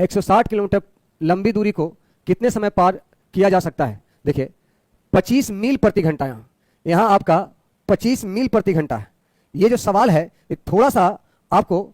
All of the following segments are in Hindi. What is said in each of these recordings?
160 किलोमीटर लंबी दूरी को कितने समय पार किया जा सकता है? देखिए 25 मील प्रति घंटा, यहां आपका 25 मील प्रति घंटा है। ये जो सवाल है ये थोड़ा सा आपको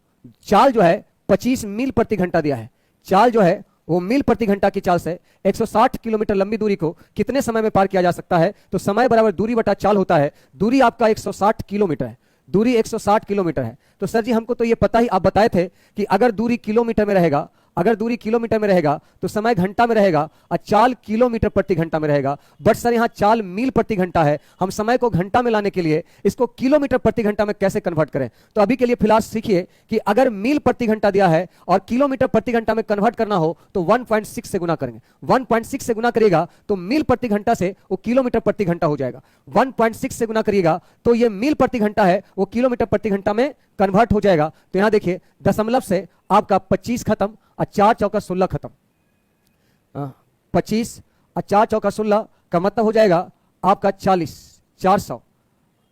चाल जो है 25 मील प्रति घंटा दिया है, चाल जो है वो मील प्रति घंटा की चाल से 160 किलोमीटर लंबी दूरी को कितने समय में पार किया जा सकता है? तो समय बराबर दूरी बटा चाल होता है। दूरी आपका 160 किलोमीटर है, दूरी 160 किलोमीटर है। तो सर जी हमको तो ये पता ही, आप बताए थे कि अगर दूरी किलोमीटर में रहेगा, अगर दूरी किलोमीटर में रहेगा तो समय घंटा में रहेगा और चाल किलोमीटर प्रति घंटा में रहेगा। बट सर यहां चाल मील प्रति घंटा है, हम समय को घंटा में लाने के लिए इसको किलोमीटर प्रति घंटा में कैसे कन्वर्ट करें? तो अभी के लिए फिलहाल सीखिए कि अगर मील प्रति घंटा दिया है और किलोमीटर प्रति घंटा में कन्वर्ट करना हो तो 1.6 से गुना करेंगे। 1.6 से गुना करिएगा तो मील प्रति घंटा से वो किलोमीटर प्रति घंटा हो जाएगा। 1.6 से गुना करिएगा तो ये मील प्रति घंटा है वो किलोमीटर प्रति घंटा में कन्वर्ट हो जाएगा। तो यहां देखिए दशमलव से आपका 25 खत्म और 4 चौका 16 खत्म। 25 और 4 चौका 16 का मतलब हो जाएगा आपका 40, 400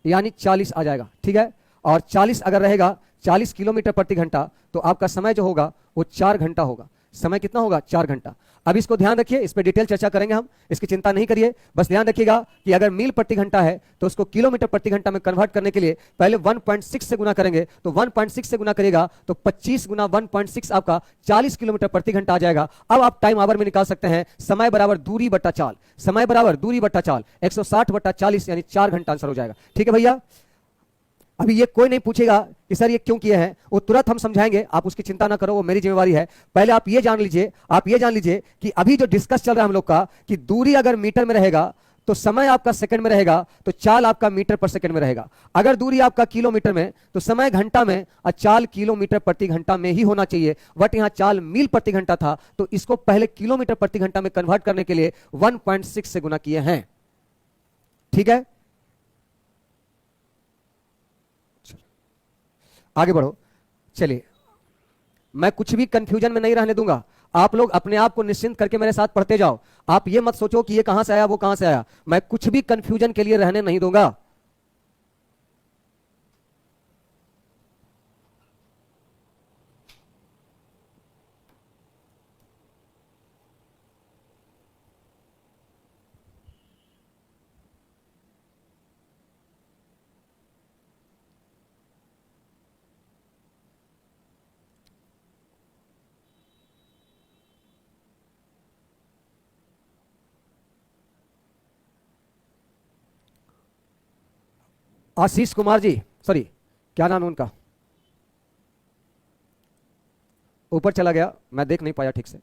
यानी 40 आ जाएगा, ठीक है। और 40 अगर रहेगा 40 किलोमीटर प्रति घंटा तो आपका समय जो होगा वो 4 घंटा होगा। समय कितना होगा? 4 घंटा। अब इसको ध्यान रखिए, इस पे डिटेल चर्चा करेंगे हम, इसकी चिंता नहीं करिए। बस ध्यान रखिएगा कि अगर मील प्रति घंटा है तो उसको किलोमीटर प्रति घंटा में कन्वर्ट करने के लिए पहले 1.6 से गुना करेंगे। तो 1.6 से गुना करिएगा तो 25 गुना 1.6 आपका 40 किलोमीटर प्रति घंटा आ जाएगा। अब आप टाइम आवर में निकाल सकते हैं समय बराबर दूरी बटा चाल, समय बराबर दूरी बटा चाल 160 बटा 40 यानी 4 घंटा आंसर हो जाएगा, ठीक है भैया। अभी ये कोई नहीं पूछेगा कि सर ये क्यों किए हैं, वो तुरंत हम समझाएंगे, आप उसकी चिंता ना करो, वो मेरी जिम्मेवारी है। पहले आप ये जान लीजिए, आप ये जान लीजिए कि अभी जो डिस्कस चल रहा है हम लोग का कि दूरी अगर मीटर में रहेगा तो समय आपका सेकंड में रहेगा, तो चाल आपका मीटर पर सेकंड में रहेगा। अगर दूरी आपका किलोमीटर में तो समय घंटा में और चाल किलोमीटर प्रति घंटा में ही होना चाहिए। बट यहां चाल मील प्रति घंटा था तो इसको पहले किलोमीटर प्रति घंटा में कन्वर्ट करने के लिए 1.6 से गुना किए हैं, ठीक है। आगे बढ़ो, चलिए मैं कुछ भी कंफ्यूजन में नहीं रहने दूंगा। आप लोग अपने आप को निश्चिंत करके मेरे साथ पढ़ते जाओ। आप ये मत सोचो कि ये कहां से आया वो कहां से आया, मैं कुछ भी कंफ्यूजन के लिए रहने नहीं दूंगा। आशीष कुमार जी, सॉरी क्या नाम है उनका, ऊपर चला गया, मैं देख नहीं पाया ठीक से।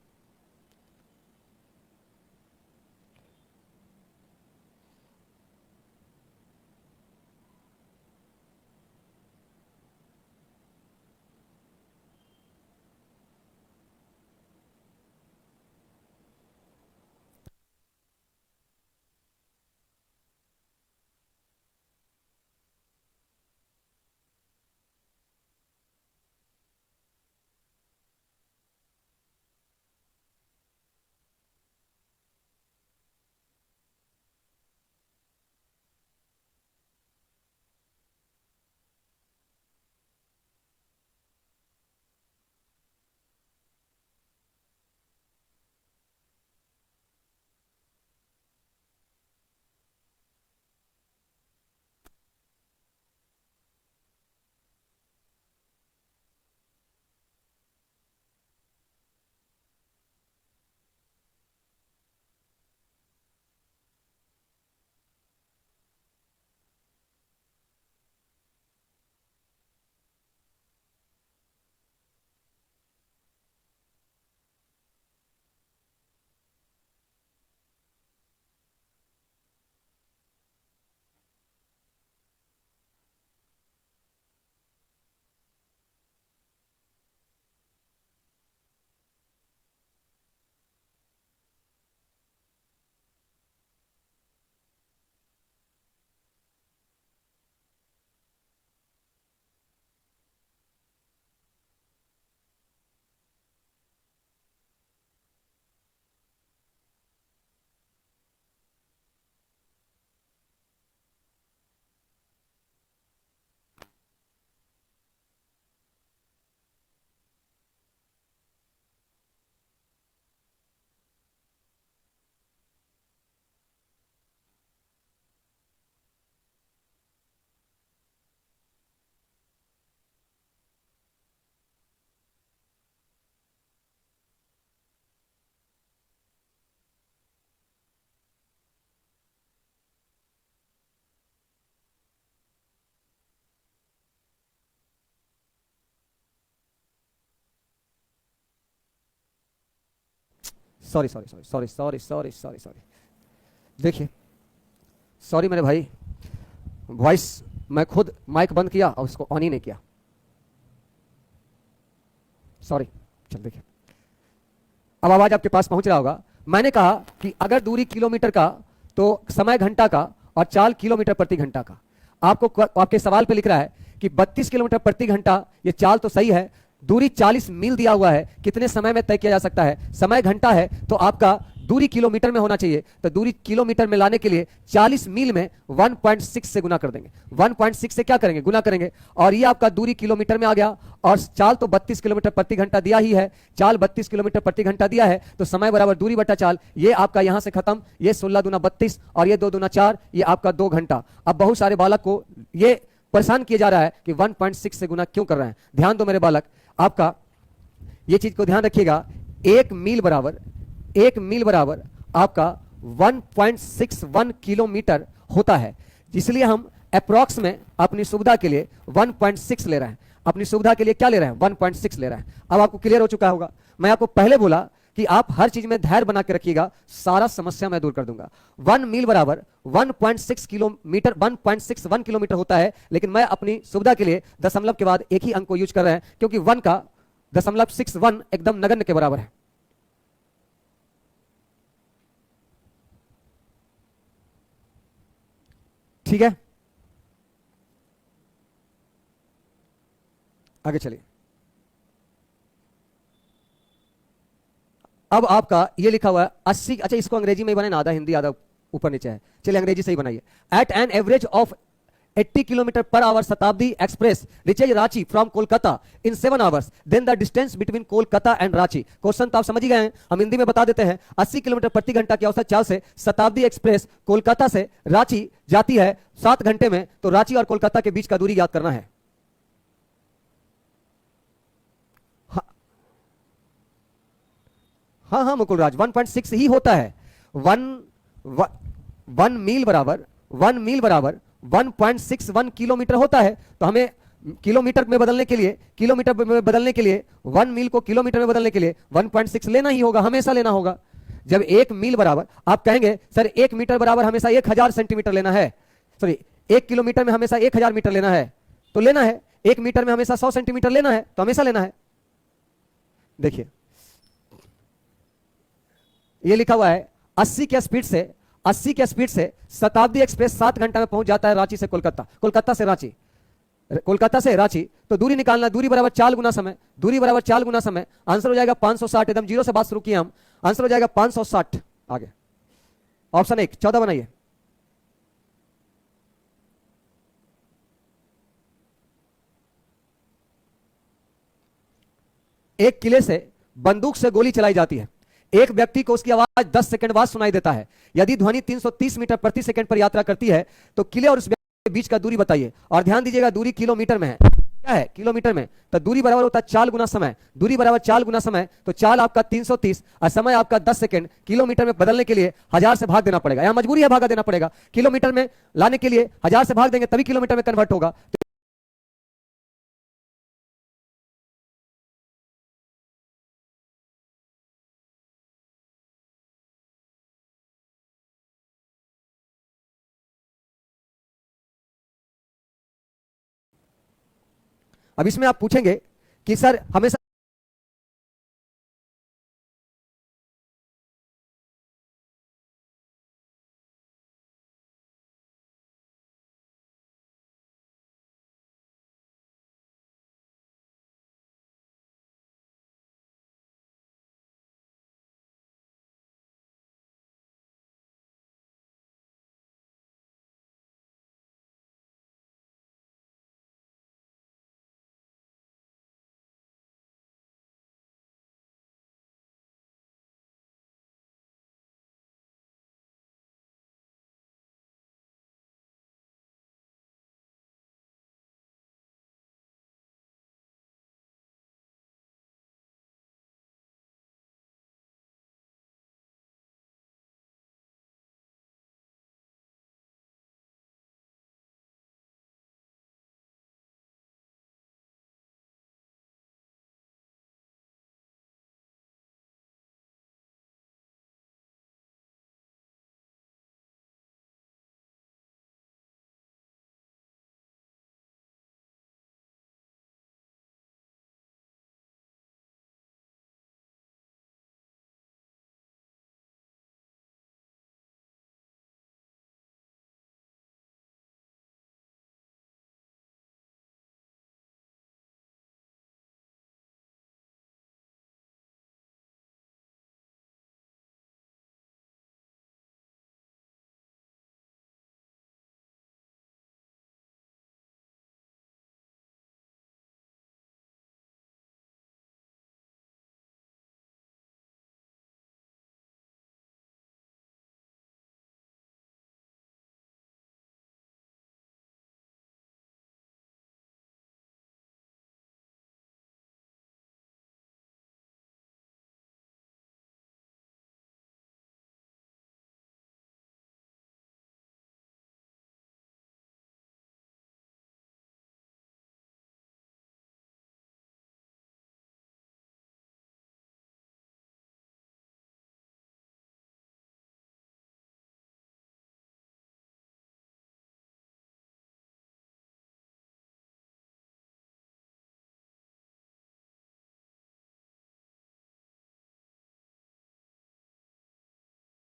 Sorry sorry sorry sorry sorry sorry sorry sorry, देखिए सॉरी मेरे भाई, वॉइस मैं खुद माइक बंद किया और उसको ऑन ही नहीं किया, सॉरी। चल देखिए, अब आवाज आपके पास पहुंच रहा होगा। मैंने कहा कि अगर दूरी किलोमीटर का तो समय घंटा का और चाल किलोमीटर प्रति घंटा का। आपको आपके सवाल पे लिख रहा है कि 32 किलोमीटर प्रति घंटा, ये चाल तो सही है, दूरी 40 मील दिया हुआ है, कितने समय में तय किया जा सकता है, समय घंटा है तो आपका दूरी किलोमीटर में होना चाहिए, तो दूरी किलोमीटर में लाने के लिए 40 मील में 1.6 से गुना कर देंगे। 1.6 से क्या करेंगे, गुना करेंगे, और ये आपका दूरी किलोमीटर में आ गया। और चाल तो 32 किलोमीटर प्रति घंटा दिया ही है, चाल 32 किलोमीटर प्रति घंटा दिया है, तो समय बराबर दूरी बटा चाल, ये आपका यहां से खत्म, ये 16 दूना 32 और ये 2 दूना 4, ये आपका 2 घंटा। अब बहुत सारे बालक को ये परेशान किया जा रहा है कि 1.6 से गुना क्यों कर रहे हैं। ध्यान दो मेरे बालक, आपका ये चीज को ध्यान रखिएगा, 1 मील बराबर आपका 1.61 किलोमीटर होता है, इसलिए हम अप्रॉक्स में अपनी सुविधा के लिए 1.6 ले रहे हैं। अपनी सुविधा के लिए क्या ले रहे हैं, 1.6 ले रहे हैं। अब आपको क्लियर हो चुका होगा। मैं आपको पहले बोला कि आप हर चीज में धैर्य बना के रखिएगा, सारा समस्या मैं दूर कर दूंगा। 1 मील बराबर 1.6 किलोमीटर, 1.61 किलोमीटर होता है, लेकिन मैं अपनी सुविधा के लिए दशमलव के बाद एक ही अंक को यूज कर रहे हैं, क्योंकि 1 का 0.61 एकदम नगण्य के बराबर है। ठीक है, आगे चलिए। अब आपका ये लिखा हुआ है 80, अच्छा इसको अंग्रेजी में ही बनाए, आधा हिंदी आधा ऊपर नीचे है, चलिए अंग्रेजी से ही बनाइए। At an average of 80 kilometre per hour Shatabdi Express reaches Ranchi from Kolkata in 7 hours, then the distance between Kolkata and Ranchi. Question तो आप समझ ही गए हैं, हम हिंदी में बता देते हैं। 80 किलोमीटर प्रति घंटा की औसत चाल से शताब्दी एक्सप्रेस कोलकाता से रांची जाती है 7 घंटे में, तो रांची और कोलकाता के बीच का दूरी याद करना है। हाँ हाँ मुकुल राज, 1.6 ही होता है। 1 मील बराबर 1.61 किलोमीटर होता है, तो हमें किलोमीटर में बदलने के लिए 1 मील को किलोमीटर में बदलने के लिए 1.6 लेना ही होगा, हमेशा लेना होगा। जब 1 मील बराबर, आप कहेंगे सर 1 मीटर बराबर हमेशा 1000 सेंटीमीटर लेना है, सॉरी 1 किलोमीटर में हमेशा 1000 मीटर लेना है, तो लेना है। 1 मीटर में हमेशा 100 सेंटीमीटर लेना है, तो हमेशा लेना है। देखिए ये लिखा हुआ है 80 के स्पीड से शताब्दी एक्सप्रेस 7 घंटा में पहुंच जाता है रांची से कोलकाता, कोलकाता से रांची, तो दूरी निकालना, दूरी बराबर चाल गुना समय, आंसर हो जाएगा 560। एकदम जीरो से बात शुरू किए हम, आंसर हो जाएगा 560। आगे ऑप्शन 1 14 बनाइए। एक किले से बंदूक से गोली चलाई जाती है, एक व्यक्ति को उसकी आवाज 10 सेकंड बाद सुनाई देता है। यदि ध्वनि 330 मीटर प्रति सेकंड पर यात्रा करती है, तो किले और उस व्यक्ति के बीच का दूरी बताइए। और ध्यान दीजिएगा दूरी किलोमीटर में है, क्या है किलोमीटर में, तो दूरी बराबर होता है चाल गुना समय, तो चाल आपका 330 और समय आपका 10 सेकंड। किलोमीटर में बदलने के लिए 1000 से भाग देना पड़ेगा, यहां मजबूरी है भागा देना पड़ेगा। किलोमीटर में लाने के लिए 1000 से भाग देंगे तभी किलोमीटर में कन्वर्ट होगा। अब इसमें आप पूछेंगे कि सर हमेशा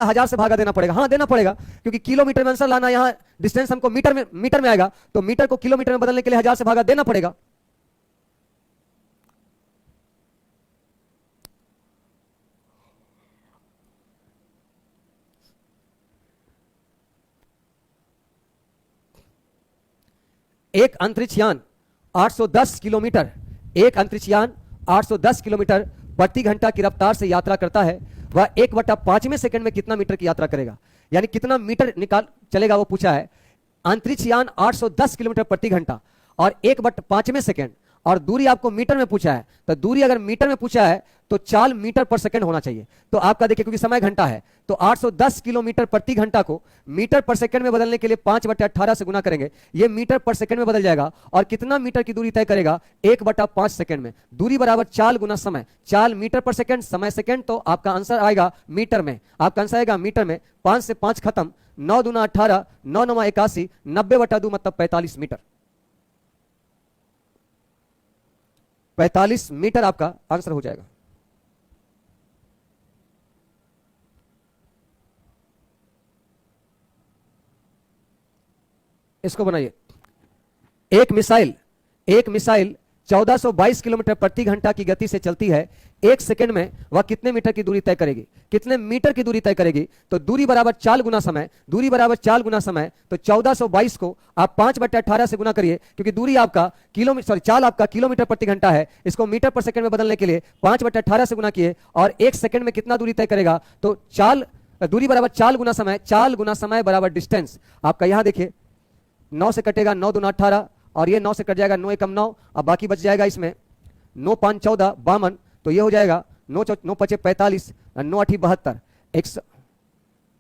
1000 से भागा देना पड़ेगा। हाँ देना पड़ेगा, क्योंकि किलोमीटर में आंसर लाना, यहां डिस्टेंस हमको मीटर में आएगा, तो मीटर को किलोमीटर में बदलने के लिए 1000 से भागा देना पड़ेगा। एक अंतरिक्ष यान 810 किलोमीटर, एक अंतरिक्ष यान 810 किलोमीटर प्रति घंटा की रफ्तार से यात्रा करता है। वह 1/5वें सेकंड में कितना मीटर की यात्रा करेगा, यानी कितना मीटर निकाल चलेगा वो पूछा है। अंतरिक्ष यान 810 किलोमीटर प्रति घंटा और 1/5वें सेकंड, और दूरी आपको मीटर में पूछा है, तो दूरी अगर मीटर में पूछा है तो चाल मीटर पर सेकंड होना चाहिए। तो आपका देखिए, क्योंकि समय घंटा है, तो 810 किलोमीटर प्रति घंटा को मीटर पर सेकंड में बदलने के लिए 5/18 से गुना करेंगे, ये मीटर पर सेकंड में बदल जाएगा। और कितना मीटर की दूरी तय करेगा, 1/5 सेकंड में। दूरी बराबर चाल गुना समय, चाल मीटर पर सेकंड, समय सेकंड, तो आपका आंसर आएगा मीटर में। आपका आंसर आएगा मीटर में। 5 से 5 खत्म, 9 दूना 18, 9 9 81, 90/2 मतलब 45 मीटर। 45 मीटर आपका आंसर हो जाएगा। इसको बनाइए। एक मिसाइल 1422 किलोमीटर प्रति घंटा की गति से चलती है। एक सेकंड में वह कितने मीटर की दूरी तय करेगी, कितने मीटर की दूरी तय करेगी? तो दूरी बराबर चाल गुना समय, दूरी बराबर चाल गुना समय, तो 1422 को आप 5/18 से गुना करिए, क्योंकि दूरी आपका चाल आपका किलोमीटर प्रति घंटा है, इसको मीटर पर सेकंड में बदलने के लिए 5/18 से गुना किए, और एक सेकंड में कितना दूरी तय करेगा? तो दूरी बराबर चाल गुना समय, चाल गुना समय बराबर डिस्टेंस। आपका यहां देखिए, 9 से कटेगा 9 दूना 18, और ये 9 से कट जाएगा 9 एकम 9, अब बाकी बच जाएगा इसमें 9 5 14 52, तो ये हो जाएगा 9 5 45, 9 8 72,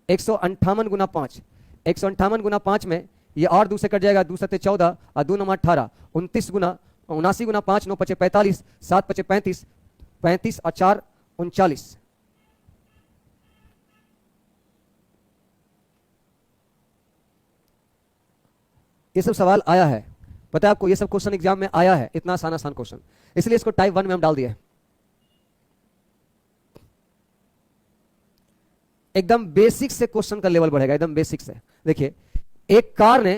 158 गुना 5, 158 गुना 5 में ये और 2 से कट जाएगा, 2 7 14 और 2 9 18, 29 गुना 79 गुना 5, 9 5 45, 7 5 35, 35 और 4 39। ये सब सवाल आया है, पता है आपको, ये सब क्वेश्चन एग्जाम में आया है, इतना आसान क्वेश्चन, इसलिए इसको टाइप 1 में हम डाल दिए। एकदम बेसिक से क्वेश्चन का लेवल बढ़ेगा, एकदम बेसिक से। देखिए, एक कार ने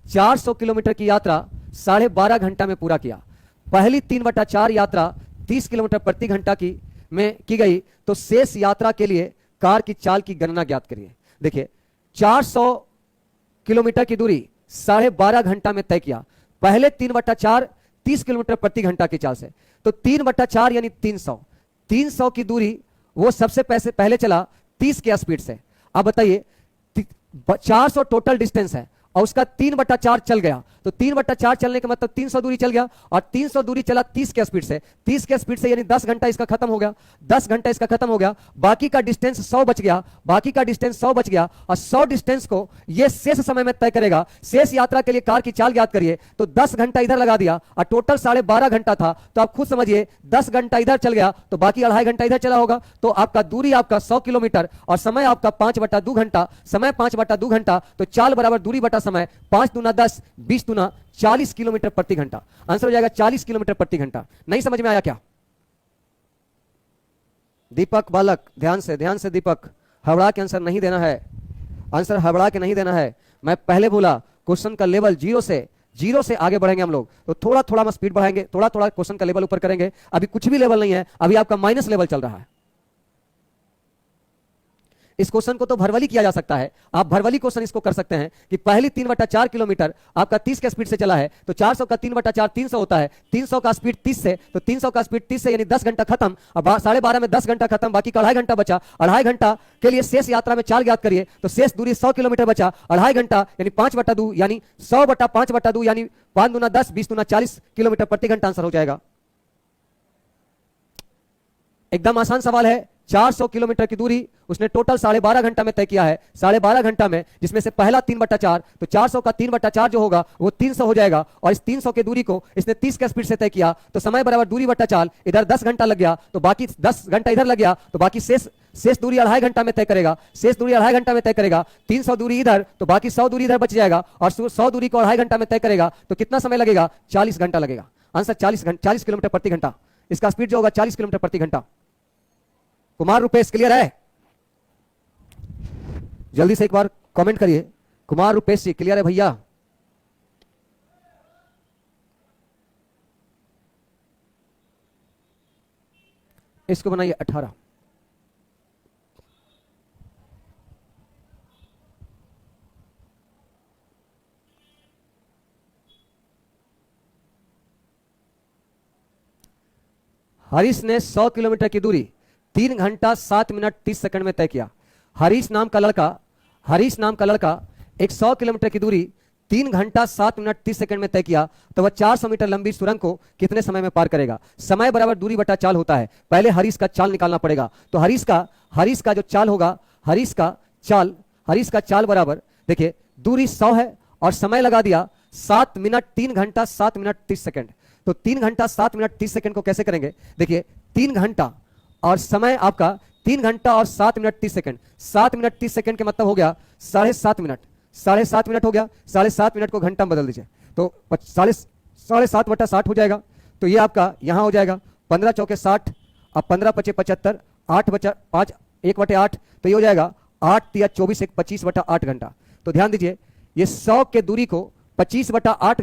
400 किलोमीटर की यात्रा 12.5 घंटा में पूरा किया। पहली 3/4 यात्रा 30 किलोमीटर प्रति घंटा की गई, तो शेष यात्रा के लिए कार की चाल की गणना ज्ञात करिए। देखिए, 400 किलोमीटर की दूरी 12.5 घंटा में तय किया। पहले 3/4 30 किलोमीटर प्रति घंटा की चाल से, तो 3/4 यानी 300 की दूरी वो सबसे पहले चला 30 के स्पीड से। अब बताइए, 400 टोटल डिस्टेंस है और उसका 3/4 चल गया, तो 3/4 चलने का मतलब 300 दूरी चल गया, और 300 दूरी चला 30 के स्पीड से, 30 के स्पीड से यानी 10 घंटा इसका खत्म हो गया, 10 घंटा इसका खत्म हो गया। बाकी का डिस्टेंस 100 बच गया, बाकी का डिस्टेंस 100 बच गया, और 100 डिस्टेंस को ये शेष समय में तय करेगा। शेष यात्रा के लिए कार की चाल ज्ञात करिए, तो 10 घंटा इधर लगा दिया, और टोटल 12.5 घंटा था, तो आप खुद समझिए 10 घंटा इधर चल गया तो बाकी 2.5 घंटा इधर चला होगा। तो आपका दूरी आपका 100 किलोमीटर और समय आपका 5/2 घंटा, समय 5/2 घंटा, तो चाल बराबर दूरी बटा समय, 5 दूना 10, 20 दूना 40 किलोमीटर प्रति घंटा। आंसर हो जाएगा 40 किलोमीटर प्रति घंटा। नहीं समझ में आया क्या? दीपक बालक, ध्यान से दीपक, हबड़ा के आंसर नहीं देना है, आंसर हबड़ा के नहीं देना है। मैं पहले बोला क्वेश्चन का लेवल जीरो से आगे बढ़ेंगे हम लोग, तो थोड़ा थोड़ा हम स्पीड बढ़ाएंगे, थोड़ा थोड़ा क्वेश्चन का लेवल ऊपर करेंगे। अभी कुछ भी लेवल नहीं है, अभी आपका माइनस लेवल चल रहा है। इस क्वेश्चन को तो भरवली किया जा सकता है, आप भरवली क्वेश्चन इसको कर सकते हैं कि पहली 3/4 किलोमीटर आपका 30 के स्पीड से चला है, तो 400 का 3/4 300 होता है, 300 का स्पीड 30 से, तो 300 का स्पीड 30 से यानी 10 घंटा खत्म। अब 12.5 में 10 घंटा खत्म, बाकी का 2.5 घंटा बचा। 2.5 घंटा के लिए शेष यात्रा में चाल ज्ञात करिए, तो शेष दूरी 100 किलोमीटर बचा, 2.5 घंटा यानी 5/2 यानी 100/5/2 यानी 5 दूना 10, 20 दूना 40 किलोमीटर प्रति घंटा आंसर हो जाएगा। एकदम आसान सवाल है। 400 किलोमीटर की दूरी उसने टोटल 12.5 घंटा में तय किया है। 12.5 घंटा में जिसमें से पहला 3/4, तो 400 का 3/4 जो होगा वो 300 हो जाएगा, और इस 300 की दूरी को इसने 30 के स्पीड से तय किया, तो समय बराबर दूरी बटा चाल, इधर 10 घंटा लग गया, तो बाकी 10 घंटा इधर लग गया, तो बाकी शेष दूरी 2.5 घंटा में तय करेगा, शेष दूरी 2.5 घंटा में तय करेगा। 300 दूरी इधर, तो बाकी 100 दूरी इधर बच जाएगा, और 100 दूरी को 2.5 घंटा में तय करेगा, तो कितना समय लगेगा? 40 घंटा लगेगा। आंसर 40 किलोमीटर प्रति घंटा, इसका स्पीड जो होगा 40 किलोमीटर प्रति घंटा। कुमार रुपेश, क्लियर है? जल्दी से एक बार कमेंट करिए। कुमार रुपेश जी क्लियर है भैया? इसको बनाइए 18। हरीश ने 100 किलोमीटर की दूरी 3 घंटा 7 मिनट 30 सेकंड में तय किया। हरीश नाम का लड़का एक 100 किलोमीटर की दूरी 3 घंटा 7 मिनट 30 सेकंड में तय किया, तो वह 400 मीटर लंबी सुरंग को कितने समय में पार करेगा? समय बराबर दूरी बटा चाल होता है। पहले हरीश का चाल निकालना पड़ेगा। तो हरीश का जो चाल होगा, हरीश का चाल बराबर, देखिए दूरी 100 है और समय लगा दिया 7 मिनट 3 घंटा 7 मिनट 30 सेकंड। तो 3 घंटा 7 मिनट 30 सेकंड को कैसे करेंगे? देखिए 3 घंटा और समय आपका 3 घंटा और 7 मिनट 30 सेकंड। 7 मिनट 30 सेकंड का मतलब हो गया 7.5 मिनट। 7.5 मिनट हो गया। 7.5 मिनट को घंटा में बदल दीजिए तो 7.5 बटा 60 हो जाएगा। तो ये आपका यहां हो जाएगा 15 चौके 60 और 15 पचे 75, 8 बचा 5, 1 बटे 8, तो ये हो जाएगा 8 तिया 24, 1 25 बटा 8 घंटा। तो ध्यान दीजिए ये 100 के दूरी को 25 बटा 8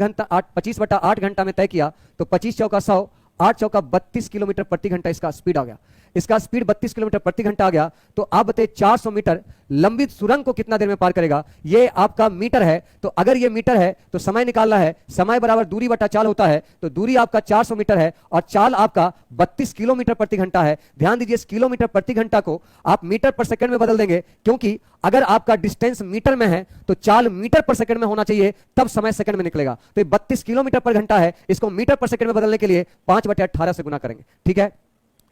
घंटा में तय किया, तो 25 चौका 100, 8 चौका 32 किलोमीटर प्रति घंटा इसका स्पीड आ गया। इसका स्पीड 32 किलोमीटर प्रति घंटा आ गया। तो आप बताइए 400 मीटर लंबी सुरंग को कितना देर में पार करेगा? ये आपका मीटर है, तो अगर ये मीटर है तो समय निकालना है। समय बराबर दूरी बटा चाल होता है। तो दूरी आपका 400 मीटर है और चाल आपका 32 किलोमीटर प्रति घंटा है। ध्यान दीजिए इस किलोमीटर प्रति घंटा को आप मीटर पर सेकंड में बदल देंगे, क्योंकि अगर आपका डिस्टेंस मीटर में है तो चाल मीटर पर सेकंड में होना चाहिए, तब समय सेकंड में निकलेगा। तो ये 32 किलोमीटर पर घंटा है, इसको मीटर पर सेकंड में बदलने के लिए 5/18 से गुना करेंगे। ठीक है,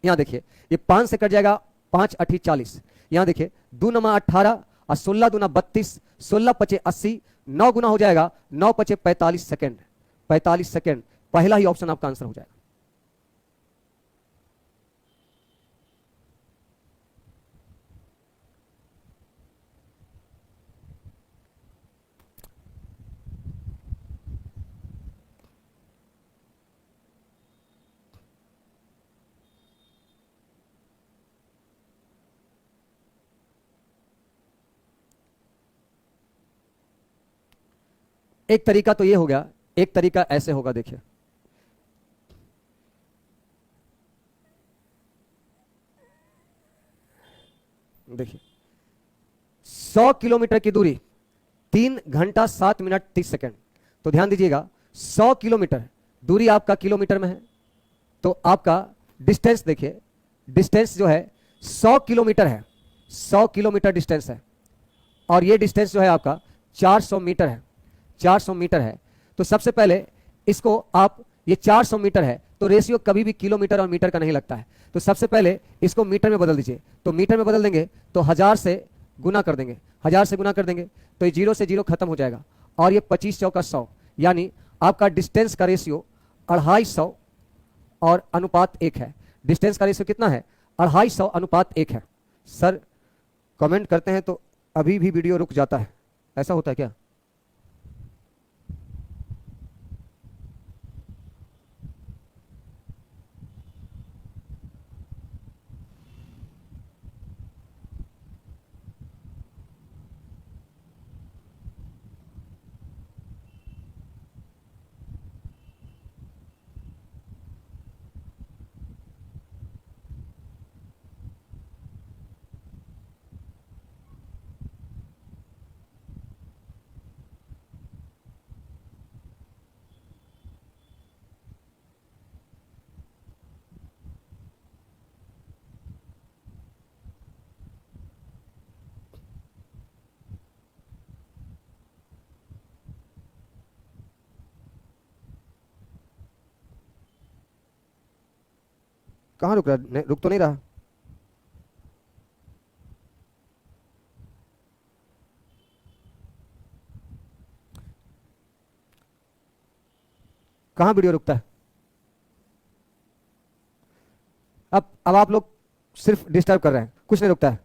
यहां देखिए ये 5 से कट जाएगा, 5 8 40। यहां देखिए 2 नमा 18 और 16 दूना 32, 16 पचे 80, 9 गुना हो जाएगा 9 पचे 45 सेकंड। 45 सेकंड पहला ही ऑप्शन आपका आंसर हो जाएगा। एक तरीका तो ये हो गया, एक तरीका ऐसे होगा। देखिए देखिए 100 किलोमीटर की दूरी 3 घंटा 7 मिनट 30 सेकंड। तो ध्यान दीजिएगा 100 किलोमीटर दूरी आपका किलोमीटर में है, तो आपका डिस्टेंस देखिए, डिस्टेंस जो है 100 किलोमीटर है, 100 किलोमीटर डिस्टेंस है, और ये डिस्टेंस जो है आपका 400 मीटर है। 400 मीटर है। तो सबसे पहले इसको आप, ये 400 मीटर है तो रेशियो कभी भी किलोमीटर और मीटर का नहीं लगता है। तो सबसे पहले इसको मीटर में बदल दीजिए। तो मीटर में बदल देंगे तो 1000 से गुना कर देंगे, 1000 से गुना कर देंगे तो ये 0 से 0 खत्म हो जाएगा, और ये 25 चौका 100, यानी आपका डिस्टेंस का रेशियो 250 और अनुपात 1 है। डिस्टेंस का रेशियो कितना है? 250 अनुपात 1 है। सर कमेंट करते हैं तो अभी भी वीडियो रुक जाता है, ऐसा होता है क्या? कहां रुक रहा? रुक तो नहीं रहा। कहां वीडियो रुकता है? अब आप लोग सिर्फ डिस्टर्ब कर रहे हैं, कुछ नहीं रुकता है।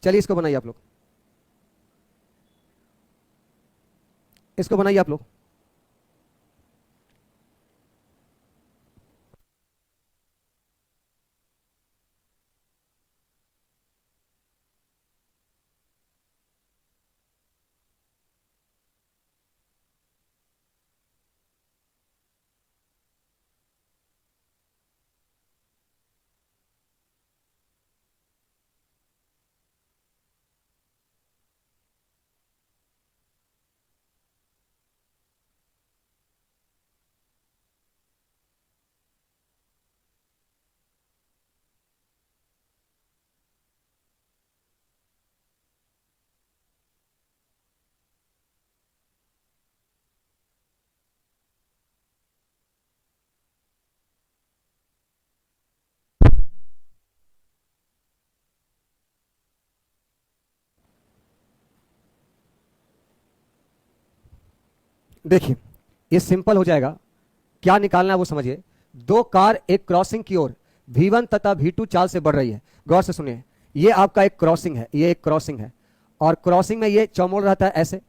चलिए इसको बनाइए आप लोग, इसको बनाइए आप लोग। देखिए ये सिंपल हो जाएगा, क्या निकालना है वो समझिए। दो कार एक क्रॉसिंग की ओर V1 तथा V2 चाल से बढ़ रही है। गौर से सुनिए, ये आपका एक क्रॉसिंग है, ये एक क्रॉसिंग है, और क्रॉसिंग में ये चौमोड़ रहता है ऐसे।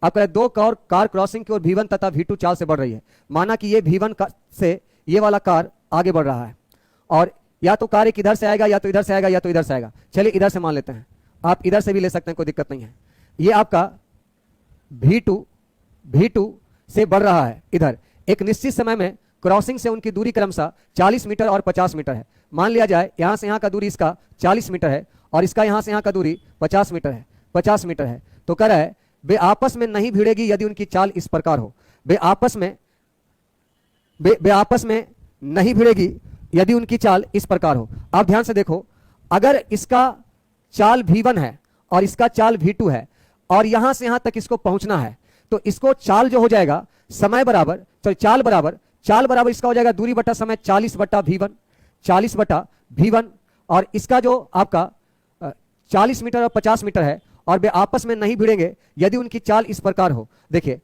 आपका दो कार क्रॉसिंग की ओर V1 तथा V2 चाल से बढ़ रही है। माना कि ये V1 से ये वाला कार आगे बढ़ रहा है, और या तो कार एक इधर से आएगा, या तो इधर से आएगा, या तो इधर से आएगा। चलिए इधर से मान लेते हैं, आप इधर से भी ले सकते हैं, कोई दिक्कत नहीं है। ये आपका V2 से बढ़ रहा है इधर। एक निश्चित समय में क्रॉसिंग से उनकी दूरी क्रमशः 40 मीटर और 50 मीटर है। मान लिया जाए यहां से यहां का दूरी इसका 40 मीटर है, और इसका यहां से यहां का दूरी 50 मीटर है, 50 मीटर है। तो कह रहा है वे आपस में नहीं भिड़ेगी यदि उनकी चाल इस प्रकार हो। वे आपस में नहीं भिड़ेगी यदि उनकी चाल इस प्रकार हो। आप ध्यान से देखो, अगर इसका चाल V1 है और इसका चाल V2 है, और यहां से यहां तक इसको पहुंचना है, तो इसको चाल जो हो जाएगा समय बराबर, तो चाल बराबर इसका हो जाएगा दूरी बटा समय 40 बटा V1, और इसका जो आपका 40 मीटर और 50 मीटर है, और वे आपस में नहीं भिड़ेंगे यदि उनकी चाल इस प्रकार हो। देखिए,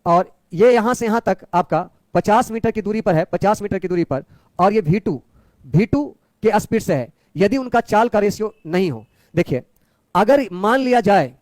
और ये यहां से यहां तक आपका 50 मीटर की दूरी पर है, 50 मीटर की दूरी पर, और ये V2 के स्पीड से है यदि उनका चाल का रेशियो नहीं हो। देखिए, अगर मान लिया जाए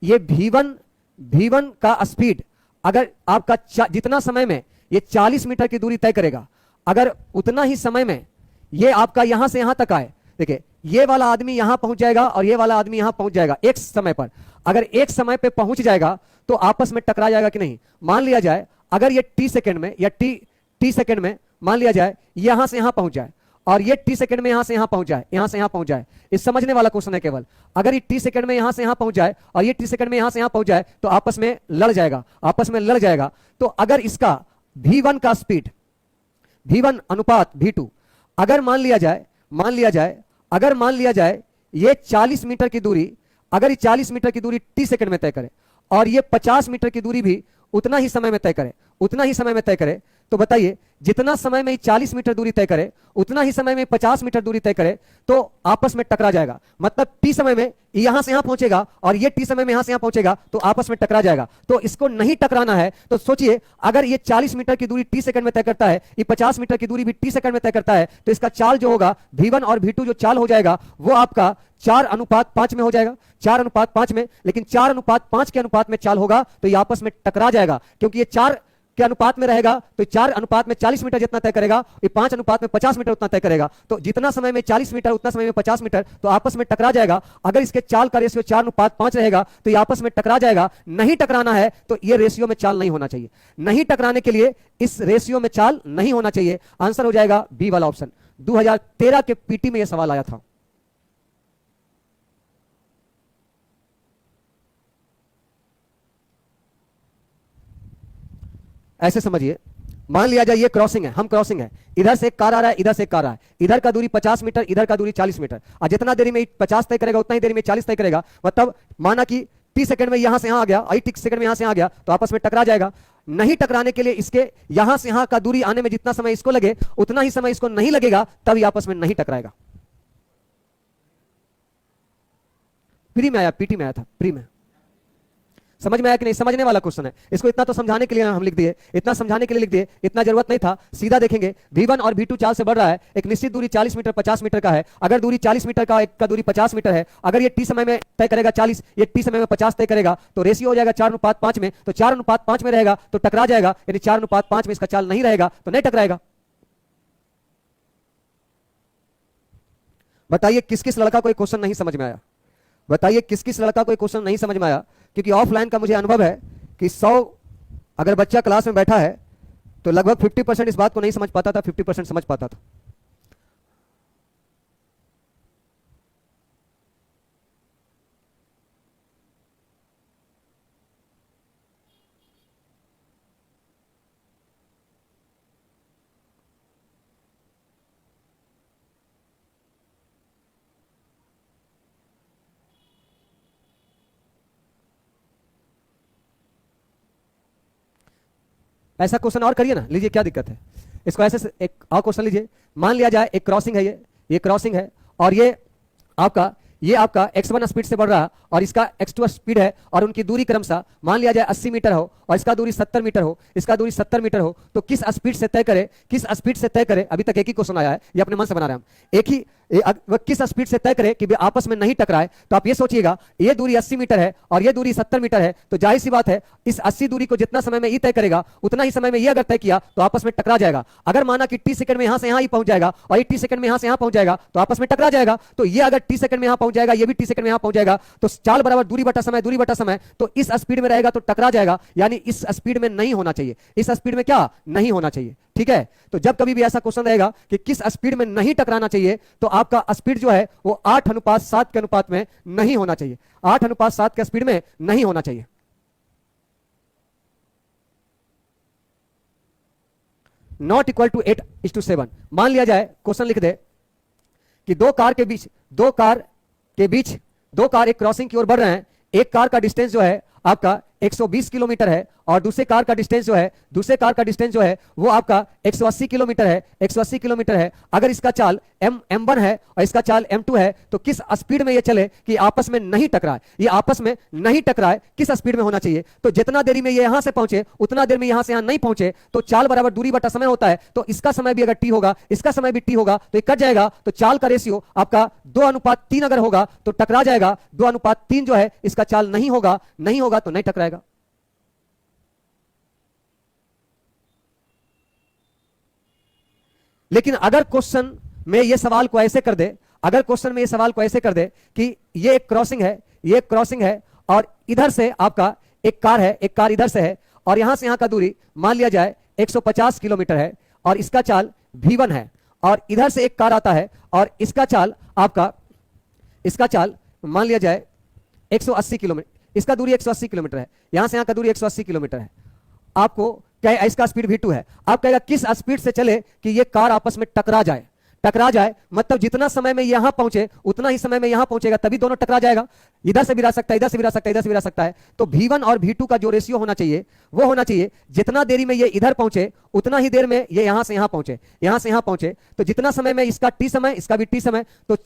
ये V1 का स्पीड, अगर आपका जितना समय में ये 40 मीटर की दूरी तय करेगा, अगर उतना ही समय में ये आपका यहां से यहां तक आए, देखिए ये वाला आदमी यहां पहुंच जाएगा और ये वाला आदमी यहां पहुंच जाएगा एक समय पर। अगर एक समय पे पहुंच जाएगा तो आपस में टकरा जाएगा कि नहीं। मान लिया जाए अगर ये t सेकंड में या t सेकंड में मान लिया जाए यहां से यहां पहुंच जाए, और ये t सेकंड में यहां से यहां पहुंच जाए, यहां से यहां पहुंच जाए। इस समझने वाला क्वेश्चन है केवल। अगर ये t सेकंड में यहां से यहां पहुंच जाए और ये t सेकंड में यहां से यहां पहुंच जाए तो आपस में लड़ जाएगा। तो अगर इसका V1 का स्पीड, V1 अनुपात V2, अगर मान लिया जाए ये 40 मीटर की दूरी, अगर ये 40 मीटर की दूरी t सेकंड में तय करे और ये 50 मीटर की दूरी भी उतना ही समय में तय करे, तो बताइए जितना समय में 40 मीटर दूरी तय करे उतना ही समय में 50 मीटर दूरी तय करे तो आपस में टकरा जाएगा। मतलब t समय में यहां से यहां पहुंचेगा और ये t समय में यहां से यहां पहुंचेगा तो आपस में टकरा जाएगा। तो इसको नहीं टकराना है तो सोचिए, अगर ये 40 मीटर की दूरी t सेकंड में तय करता है, ये 50 मीटर की दूरी भी t सेकंड में तय करता है, तो इसका चाल जो होगा V1 और V2 जो चाल हो जाएगा वो आपका 4:5 में हो जाएगा, 4:5 में। लेकिन 4:5 के अनुपात में चाल होगा तो ये आपस में टकरा जाएगा, क्योंकि ये 4 के अनुपात में रहेगा तो 4 अनुपात में 40 मीटर जितना तय करेगा, ये 5 अनुपात में 50 मीटर उतना तय करेगा। तो जितना समय में 40 मीटर उतना समय में 50 मीटर, तो आपस में टकरा जाएगा। अगर इसके चाल का रेशियो 4:5 रहेगा तो ये आपस में टकरा जाएगा। नहीं टकराना है तो ये रेशियो में चाल नहीं होना चाहिए। नहीं टकराने के लिए इस रेशियो में चाल नहीं होना चाहिए। आंसर हो जाएगा बी वाला ऑप्शन। 2013 के पीटी में यह सवाल आया था। ऐसे समझिए, मान लिया जाए ये क्रॉसिंग है, हम क्रॉसिंग है, इधर से एक कार आ रहा है, इधर से एक कार आ रहा है, इधर का दूरी 50 मीटर, इधर का दूरी 40 मीटर, और जितना देरी में 50 तय करेगा उतना ही देरी में 40 तय करेगा। मतलब माना कि t सेकंड में यहां से यहां आ गया, t सेकंड में यहां से यहां आ गया, तो आपस में टकरा जाएगा। नहीं टकराने के लिए इसके यहां से यहां का दूरी आने में जितना समय इसको लगे उतना ही समय इसको नहीं लगेगा, तब ये आपस में नहीं टकराएगा। प्री में आया, पीटी में आया था, प्री में। समझ में आया कि नहीं? समझने वाला क्वेश्चन है। इसको इतना तो समझाने के लिए हम लिख दिए, इतना समझाने के लिए लिख दिए, इतना जरूरत नहीं था। सीधा देखेंगे, V1 और V2 चाल से बढ़ रहा है, एक निश्चित दूरी 40 मीटर 50 मीटर का है। अगर दूरी 40 मीटर का, एक का दूरी 50 मीटर है, अगर ये t समय में तय करेगा 40, ये t समय में 50 तय करेगा, तो रेशियो हो जाएगा 4:5 में। तो 4:5 में रहेगा तो टकरा जाएगा, यानी 4:5 में इसका चाल नहीं रहेगा तो नहीं टकराएगा। बताइए किस किस लड़का को क्वेश्चन नहीं समझ में आया? बताइए किस किस लड़का को क्वेश्चन नहीं समझ में आया? क्योंकि ऑफलाइन का मुझे अनुभव है कि 100 अगर बच्चा क्लास में बैठा है तो लगभग 50% इस बात को नहीं समझ पाता था, 50% समझ पाता था। ऐसा क्वेश्चन और करिए ना, लीजिए क्या दिक्कत है। इसको ऐसे एक और क्वेश्चन लीजिए। मान लिया जाए एक क्रॉसिंग है, ये क्रॉसिंग है, और ये आपका ये आपका x1 स्पीड से बढ़ रहा है और इसका x2 स्पीड है और उनकी दूरी क्रमशः मान लिया जाए 80 मीटर हो और इसका दूरी 70 मीटर हो, इसका दूरी 70 मीटर हो, तो किस स्पीड से तय करे, किस स्पीड से तय करे। अभी तक एक ही क्वेश्चन आया है, ये अपने मन से बना रहे हैं हम। एक ही वह किस स्पीड से तय करे कि वे आपस में नहीं टकराए। तो आप ये सोचिएगा, ये दूरी 80 मीटर है और ये दूरी 70 मीटर है, तो जाहिर सी बात है इस 80 दूरी को जितना समय में ये तय करेगा उतना ही समय में ये अगर तय किया तो आपस में टकरा जाएगा। अगर माना कि टी सेकंड में यहां से यहां ही पहुंच जाएगा और ये टी सेकंड में यहां से यहां पहुंच जाएगा तो आपस में टकरा जाएगा। तो ये अगर टी सेकंड में यहां पहुंच जाएगा, ये भी टी सेकंड में यहां पहुंच जाएगा, तो चाल बराबर दूरी बटा समय, दूरी बटा समय, तो इस स्पीड में रहेगा तो टकरा जाएगा, यानी इस स्पीड में नहीं होना चाहिए, इस स्पीड में क्या नहीं होना चाहिए। ठीक है, तो जब कभी भी ऐसा क्वेश्चन रहेगा कि किस स्पीड में नहीं टकराना चाहिए, तो आपका स्पीड जो है वो 8:7 के अनुपात में नहीं होना चाहिए, 8:7 के स्पीड में नहीं होना चाहिए। Not equal to 8:7। मान लिया जाए, क्वेश्चन लिख दे कि दो कार एक क्रॉसिंग की ओर बढ़ रहे हैं। एक कार का डिस्टेंस जो है आपका 120 किलोमीटर है और दूसरे कार का डिस्टेंस जो है वो आपका 180 किलोमीटर है, 180 किलोमीटर है। अगर इसका चाल m1 है और इसका चाल m2 है, तो किस स्पीड में ये चले कि आपस में नहीं टकराए, ये आपस में नहीं टकराए, किस स्पीड में होना चाहिए। तो जितना देरी में ये यहां से पहुंचे उतना देर में यहां से यहां नहीं पहुंचे, तो चाल बराबर दूरी बटा समय होता है। तो इसका समय भी अगर t होगा, इसका समय भी t होगा, तो ये कट जाएगा। तो चाल का रेशियो आपका 2:3 अगर होगा तो टकरा जाएगा, 2:3 जो है इसका चाल नहीं होगा तो नहीं टकराएगा। लेकिन अगर क्वेश्चन में ये सवाल को ऐसे कर दे, कि ये एक क्रॉसिंग है और इधर से आपका एक कार इधर से है और यहां से यहां का दूरी मान लिया जाए 150 किलोमीटर है और इसका चाल v1 है, और इधर से एक कार आता है और इसका चाल मान लिया जाए 180 किलोमीटर, इसका दूरी 180 किलोमीटर है, यहां से यहां का दूरी 180 किलोमीटर है। आपको क्या, इसका स्पीड v2 है। आप कहेगा किस स्पीड से चले कि ये कार आपस में टकरा जाए, मतलब जितना समय में यहां पहुंचे उतना ही समय में यहां पहुंचेगा, तभी दोनों टकरा जाएगा। इधर से भी रह सकता है, इधर से भी रह सकता है, इधर से भी रह सकता है। तो v1 और v2 का जो रेशियो होना चाहिए वो होना चाहिए, जितना देरी में ये इधर पहुंचे उतना ही देर में ये यहां से यहां पहुंचे। तो जितना समय में इसका t समय, इसका भी t समय, तो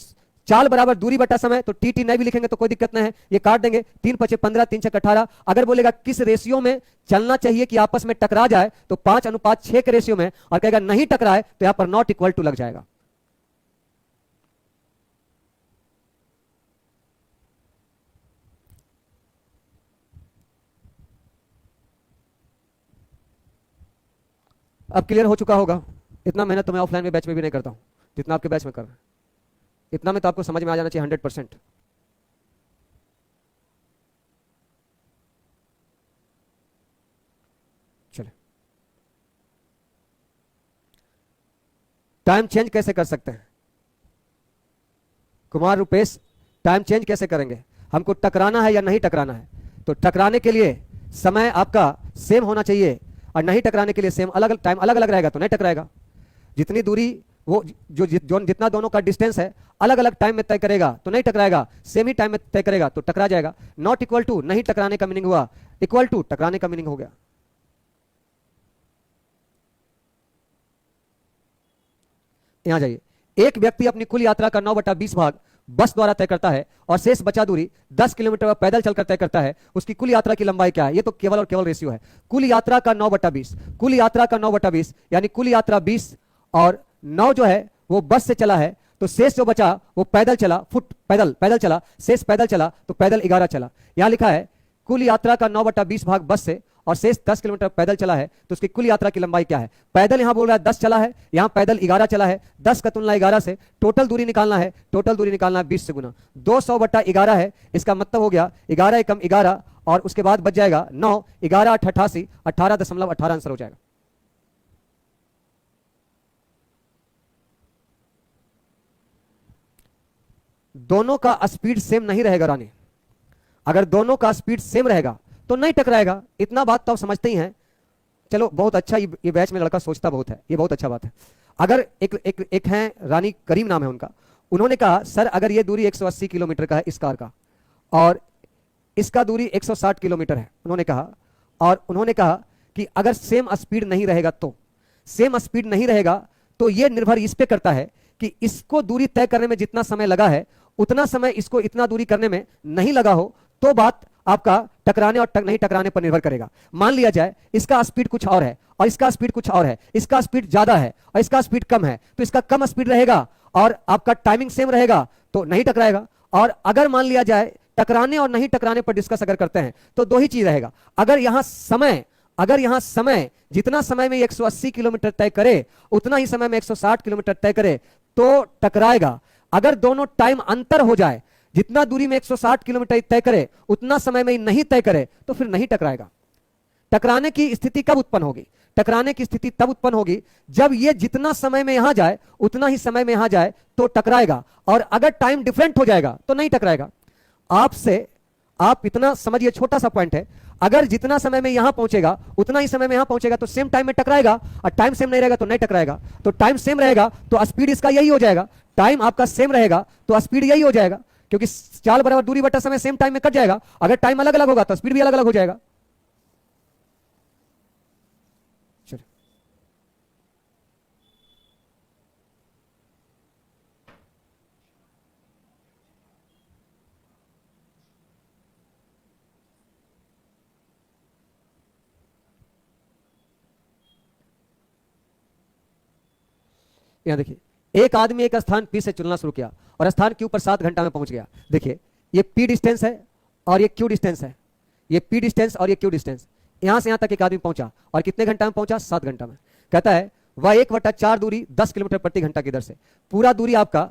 चाल बराबर दूरी बटा समय। तो टी नहीं भी लिखेंगे तो कोई दिक्कत नहीं है, ये काट देंगे। 3 × 5 = 15, 3 × 6 = 18। अगर बोलेगा किस रेशियो में चलना चाहिए कि आपस में टकरा जाए, तो 5:6 के रेशियो में, और कहेगा नहीं टकराए तो यहां पर नॉट इक्वल टू लग जाएगा। अब क्लियर हो चुका होगा। इतना मेहनत तो मैं ऑफलाइन में बैच में भी नहीं करता हूं जितना आपके बैच में कर रहा है। इतना में तो आपको समझ में आ जाना चाहिए 100%। चले, टाइम चेंज कैसे कर सकते हैं कुमार रुपेश? टाइम चेंज कैसे करेंगे? हमको टकराना है या नहीं टकराना है? तो टकराने के लिए समय आपका सेम होना चाहिए और नहीं टकराने के लिए सेम, अलग अलग टाइम अलग अलग रहेगा तो नहीं टकराएगा। जितनी दूरी वो जितना दोनों का डिस्टेंस है अलग अलग टाइम में तय करेगा तो नहीं टकराएगा, सेम ही टाइम में तय करेगा तो टकरा जाएगा। नॉट इक्वल टू नहीं टकराने का मीनिंग हुआ, इक्वल टू टकराने का मीनिंग हो गया। यहां जाइए, एक व्यक्ति अपनी कुल यात्रा का 9/20 भाग बस द्वारा तय करता है और शेष बचा दूरी 10 किलोमीटर पैदल चलकर तय करता है। उसकी कुल यात्रा की लंबाई क्या है? ये तो केवल और केवल रेशियो है। कुल यात्रा का 9/20, यानी कुल यात्रा 20 और 9 जो है वो बस से चला है, तो शेष जो बचा वो पैदल चला, पैदल चला, शेष पैदल चला तो पैदल 11 चला। यहां लिखा है कुल यात्रा का 9/20 भाग बस से और शेष 10 किलोमीटर पैदल चला है, तो उसकी कुल यात्रा की लंबाई क्या है? पैदल यहां बोल रहा है 10 चला है, यहां पैदल 11 चला है। 10 का तुलना 11 से, टोटल दूरी निकालना है, 20 से गुना 200/11 है। इसका मतलब हो गया 11 एकम 11 और उसके बाद बच जाएगा 9, 11 8 88, 18.18 आंसर हो जाएगा। दोनों का स्पीड सेम नहीं रहेगा रानी। अगर दोनों का स्पीड सेम रहेगा तो नहीं टकराएगा। इतना बात तो आप समझते ही हैं। चलो बहुत अच्छा, ये बैच में लड़का सोचता बहुत है, ये बहुत अच्छा बात है। अगर एक हैं रानी करीम नाम है उनका, उन्होंने कहा सर अगर ये दूरी 180 किलोमीटर का है इस कार का और इसका दूरी 160 किलोमीटर है, उन्होंने कहा कि अगर सेम स्पीड नहीं रहेगा तो ये निर्भर इस पे करता है कि इसको दूरी तय करने में जितना समय लगा है उतना समय इसको इतना दूरी करने में नहीं लगा हो, तो बात आपका टकराने और नहीं टकराने पर निर्भर करेगा। मान लिया जाए इसका स्पीड कुछ और है और इसका स्पीड कुछ और है, इसका स्पीड ज्यादा है और इसका स्पीड कम है, तो इसका कम स्पीड रहेगा और आपका टाइमिंग सेम रहेगा तो नहीं टकराएगा। और अगर मान लिया जाए टकराने और नहीं टकराने पर डिस्कस अगर करते हैं तो दो ही चीज रहेगा। अगर यहां समय जितना समय में 180 किलोमीटर तय करे उतना ही समय में 160 किलोमीटर तय करे तो टकराएगा। अगर दोनों टाइम अंतर हो जाए, जितना दूरी में 160 किलोमीटर तय करे उतना समय में नहीं तय करे तो फिर नहीं टकराएगा। टकराने की स्थिति कब उत्पन्न होगी? टकराने की स्थिति तब उत्पन्न होगी जब ये जितना समय में यहां जाए उतना ही समय में यहां जाए तो टकराएगा, और अगर टाइम डिफरेंट हो जाएगा तो नहीं टकराएगा। आप इतना समझिए, छोटा सा पॉइंट है, अगर जितना समय में यहां पहुंचेगा उतना ही समय में यहां पहुंचेगा तो सेम टाइम में टकराएगा, और टाइम सेम नहीं रहेगा तो नहीं टकराएगा। तो टाइम सेम रहेगा तो स्पीड इसका यही हो जाएगा, टाइम आपका सेम रहेगा तो स्पीड यही हो जाएगा, क्योंकि चाल बराबर दूरी बटा समय सेम टाइम में कट जाएगा। अगर टाइम अलग अलग होगा तो स्पीड भी अलग अलग हो जाएगा। यहां देखिए, एक आदमी एक स्थान पी से चलना शुरू किया और स्थान क्यू पर 7 घंटा में पहुंच गया। देखिए ये पी डिस्टेंस है और ये क्यू डिस्टेंस है, ये पी डिस्टेंस और ये क्यू डिस्टेंस। यहां से यहां तक एक आदमी पहुंचा और कितने घंटा में पहुंचा? 7 घंटा में। कहता है वह 1/4 दूरी 10 किलोमीटर प्रति घंटा की दर से, पूरा दूरी आपका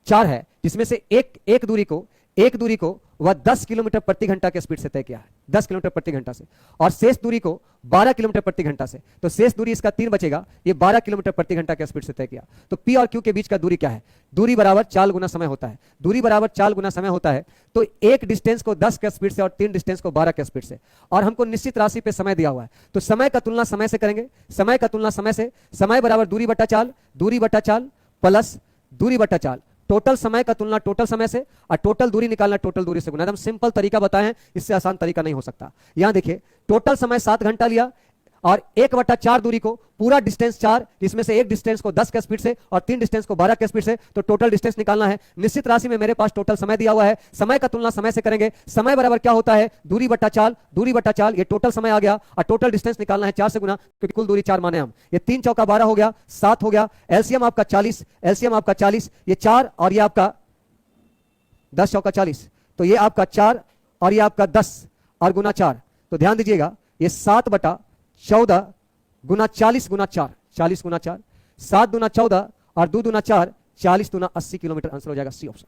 4 है जिसमें से एक दूरी को वह 10 किलोमीटर प्रति घंटा के स्पीड से तय किया है, 10 किलोमीटर प्रति घंटा से, और शेष दूरी को 12 किलोमीटर प्रति घंटा से। तो शेष दूरी इसका 3 बचेगा, ये 12 किलोमीटर प्रति घंटा के स्पीड से तय किया। तो पी और क्यू के बीच का दूरी क्या है? दूरी बराबर चाल गुना समय होता है। दूरी बराबर चाल गुना समय होता है तो एक डिस्टेंस को 10 के स्पीड से और 3 डिस्टेंस को 12 के स्पीड से, और हमको निश्चित राशि पे समय दिया हुआ है तो समय का तुलना समय से करेंगे। समय का तुलना समय से, समय बराबर दूरी बटा चाल प्लस दूरी बटा चाल, टोटल समय का तुलना टोटल समय से, और टोटल दूरी निकालना टोटल दूरी से गुना। एकदम सिंपल तरीका बताए हैं, इससे आसान तरीका नहीं हो सकता। यहां देखिए टोटल समय 7 घंटा लिया और 1/4 दूरी को, पूरा डिस्टेंस 4 जिसमें से एक डिस्टेंस को 10 के स्पीड से और 3 डिस्टेंस को 12 के स्पीड से, तो टोटल डिस्टेंस निकालना है। निश्चित राशि में मेरे पास टोटल समय दिया हुआ है, समय का तुलना समय से करेंगे। समय बराबर क्या होता है? दूरी बटा चाल, ये टोटल समय आ गया, और टोटल डिस्टेंस निकालना है 4 से गुना, क्योंकि कुल दूरी 4 माने हम। ये 3 चौका 12 हो गया, 7 हो गया, एलसीएम आपका 40, ये 4 और ये आपका 10 चौका 40, तो ये आपका 4 और ये आपका 10 और गुना 4। तो ध्यान दीजिएगा ये 7/14 गुना 40 गुना 4, 40 गुना 4, 7 दूना 14 और 2 दूना 4, 40 दूना 80 किलोमीटर। आंसर हो जाएगा सी ऑप्शन।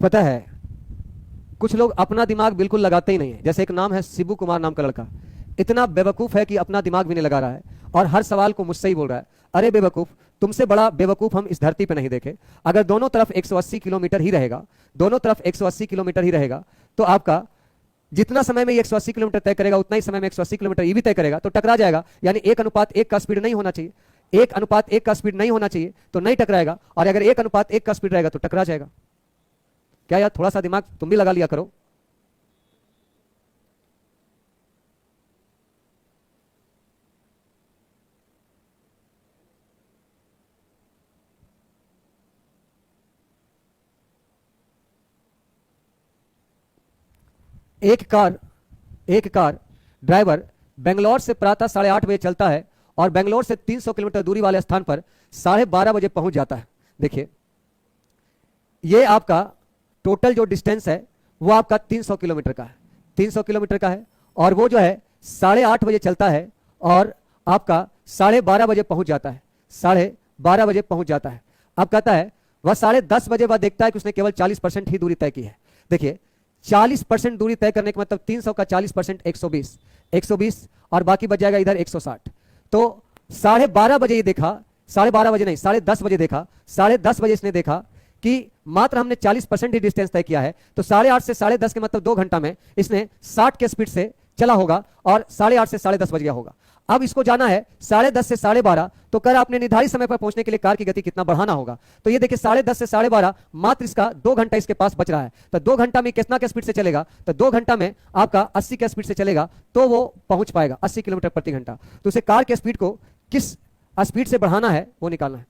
पता है कुछ लोग अपना दिमाग बिल्कुल लगाते ही नहीं है। जैसे एक नाम है शिबू कुमार नाम का लड़का, इतना बेवकूफ है कि अपना दिमाग भी नहीं लगा रहा है और हर सवाल को मुझसे ही बोल रहा है, अरे बेवकूफ, तुमसे बड़ा बेवकूफ हम इस धरती पे नहीं देखे। अगर दोनों तरफ 180 किलोमीटर ही रहेगा, दोनों तरफ 180 किलोमीटर ही रहेगा, तो आपका जितना समय में 180 किलोमीटर तय करेगा उतना ही समय में 180 किलोमीटर ये भी तय करेगा, तो टकरा जाएगा। यानी 1:1 का स्पीड नहीं होना चाहिए, 1:1 का स्पीड नहीं होना चाहिए तो नहीं टकराएगा, और अगर 1:1 का स्पीड रहेगा तो टकरा जाएगा। क्या यार, थोड़ा सा दिमाग तुम भी लगा लिया करो। एक कार ड्राइवर बेंगलोर से प्रातः 8:30 बजे चलता है और बेंगलोर से 300 किलोमीटर दूरी वाले स्थान पर 12:30 बजे पहुंच जाता है। देखिए ये आपका टोटल जो डिस्टेंस है वो आपका 300 किलोमीटर का है, 300 किलोमीटर का है, और वो जो है 8:30 बजे चलता है और आपका 12:30 बजे पहुंच जाता है, 12:30 बजे पहुंच जाता है। अब कहता है वह 10:30 बजे बाद देखता है कि उसने केवल 40% ही दूरी तय की है। देखिए 40% दूरी तय करने का मतलब 300 का 40% 120 और बाकी बच जाएगा इधर 160। तो 12:30 बजे ये देखा, 12:30 बजे नहीं 10:30 बजे देखा, 10:30 बजे इसने देखा कि मात्र हमने 40% ही डिस्टेंस तय किया है, तो 8:30 से 10:30 के मतलब 2 घंटा में इसने 60 के स्पीड से चला होगा और 8:30 से 10:30 बज गया होगा। अब इसको जाना है 10:30 से 12:30, तो कर आपने निर्धारित समय पर पहुंचने के लिए कार की गति कितना बढ़ाना होगा। तो ये देखिए 10:30 से 12:30, मात्र इसका 2 घंटा इसके पास बच रहा है। तो 2 घंटा में कितना के स्पीड से चलेगा, तो 2 घंटा में आपका 80 के स्पीड से चलेगा तो वो पहुंच पाएगा 80 किलोमीटर प्रति घंटा। तो उसे कार के स्पीड को किस स्पीड से बढ़ाना है वो निकालना है।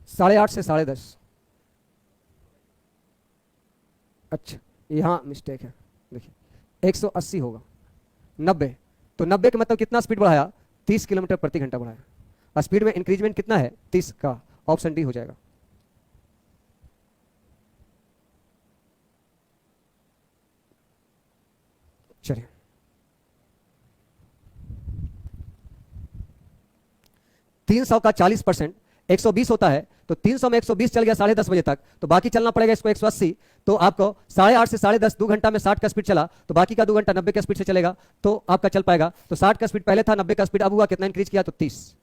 साढ़े 8 से 10:30। अच्छा, यहां मिस्टेक है, देखिए 180 होगा, 90। तो 90 का मतलब कितना स्पीड बढ़ाया, 30 किलोमीटर प्रति घंटा बढ़ाया। स्पीड में इंक्रीजमेंट कितना है, 30 का, ऑप्शन डी हो जाएगा। चलिए 300 का 40% 120 होता है, तो 300 में 120 चल गया 10:30 बजे तक, तो बाकी चलना पड़ेगा इसको 180। तो आपको 8:30 से 10:30 2 घंटा में 60 का स्पीड चला, तो बाकी का 2 घंटा 90 का स्पीड से चलेगा, तो आपका चल पाएगा। तो 60 का स्पीड पहले था, 90 का स्पीड अब हुआ, कितना इंक्रीज किया, तो 30।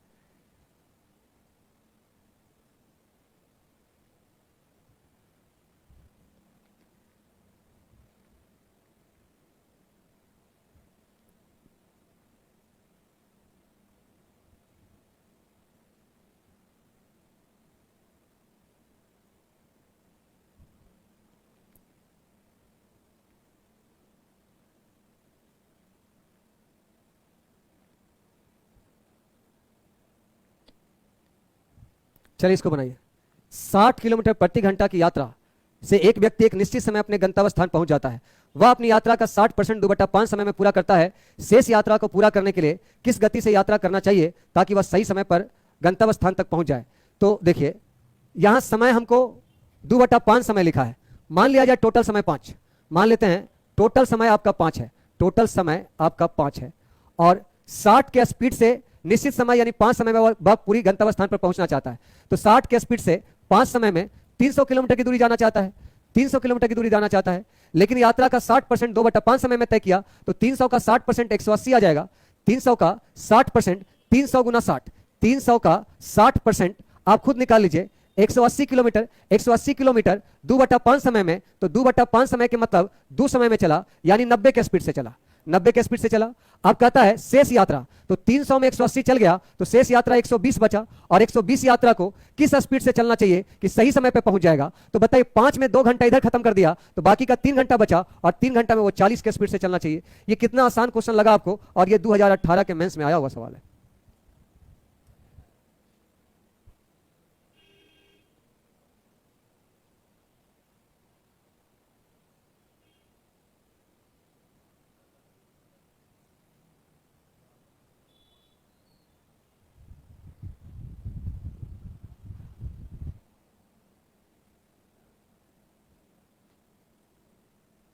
चलिए इसको बनाइए। 60 किलोमीटर प्रति घंटा की यात्रा से एक व्यक्ति एक निश्चित समय अपने गंतव्य स्थान पहुंच जाता है। वह अपनी यात्रा का 60% 2/5 समय में पूरा करता है। शेष यात्रा को पूरा करने के लिए किस गति से यात्रा करना चाहिए ताकि वह सही समय पर गंतव्य स्थान तक पहुंच जाए। तो देखिए यहां समय हमको 2/5 समय लिखा है, मान लिया जाए टोटल समय 5, मान लेते हैं टोटल समय आपका 5 है, टोटल समय आपका 5 है, और 60 के स्पीड से निश्चित समय यानी 5 समय में वह पूरी गंतव्य स्थान पर पहुंचना चाहता है। तो 60 के स्पीड से 5 समय में 300 किलोमीटर की दूरी जाना चाहता है, 300 किलोमीटर की दूरी जाना चाहता है, लेकिन यात्रा का 60% 2/5 समय में तय किया, तो 300 का 60% 180 आ जाएगा। 300 का 60%, 300 गुना 60, 300 का 60% आप खुद निकाल लीजिए, 180 किलोमीटर। 180 किलोमीटर 2/5 समय में, तो 2/5 समय के मतलब 2 समय में चला, यानी 90 के स्पीड से चला, 90 के स्पीड से चला। अब कहता है शेष यात्रा, तो 300 में 180 चल गया, तो शेष यात्रा 120 बचा, और 120 यात्रा को किस स्पीड से चलना चाहिए कि सही समय पे पहुंच जाएगा। तो बताइए 5 में 2 घंटा इधर खत्म कर दिया, तो बाकी का 3 घंटा बचा, और 3 घंटा में वो 40 के स्पीड से चलना चाहिए। ये कितना आसान क्वेश्चन लगा आपको, और ये 2018 के मेंस में आया हुआ सवाल है।